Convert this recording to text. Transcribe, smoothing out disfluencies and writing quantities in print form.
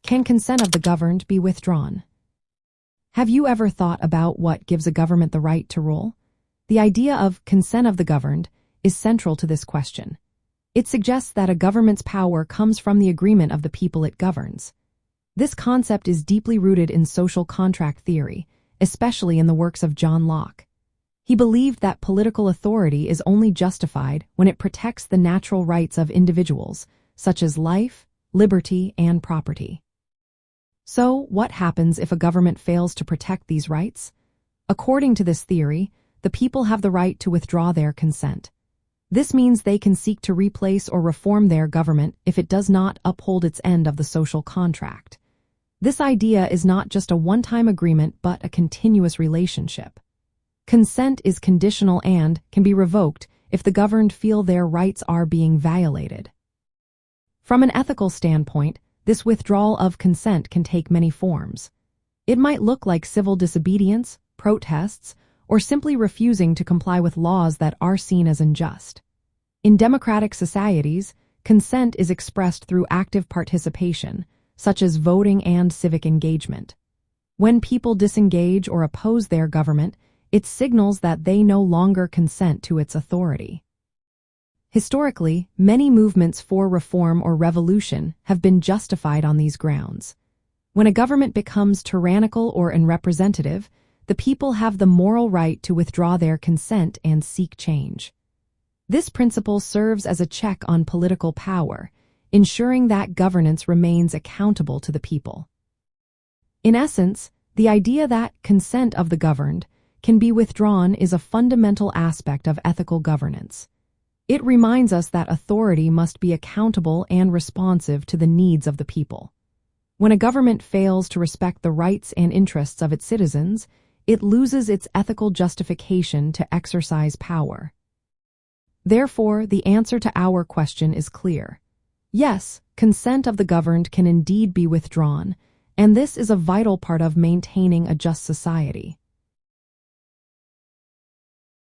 Can consent of the governed be withdrawn? Have you ever thought about what gives a government the right to rule? The idea of consent of the governed is central to this question. It suggests that a government's power comes from the agreement of the people it governs. This concept is deeply rooted in social contract theory, especially in the works of John Locke. He believed that political authority is only justified when it protects the natural rights of individuals, such as life, liberty, and property. So, what happens if a government fails to protect these rights? According to this theory, the people have the right to withdraw their consent. This means they can seek to replace or reform their government if it does not uphold its end of the social contract. This idea is not just a one-time agreement but a continuous relationship. Consent is conditional and can be revoked if the governed feel their rights are being violated. From an ethical standpoint, this withdrawal of consent can take many forms. It might look like civil disobedience, protests, or simply refusing to comply with laws that are seen as unjust. In democratic societies, consent is expressed through active participation, such as voting and civic engagement. When people disengage or oppose their government, it signals that they no longer consent to its authority. Historically, many movements for reform or revolution have been justified on these grounds. When a government becomes tyrannical or unrepresentative, the people have the moral right to withdraw their consent and seek change. This principle serves as a check on political power, ensuring that governance remains accountable to the people. In essence, the idea that consent of the governed can be withdrawn is a fundamental aspect of ethical governance. It reminds us that authority must be accountable and responsive to the needs of the people. When a government fails to respect the rights and interests of its citizens, it loses its ethical justification to exercise power. Therefore, the answer to our question is clear. Yes, consent of the governed can indeed be withdrawn, and this is a vital part of maintaining a just society.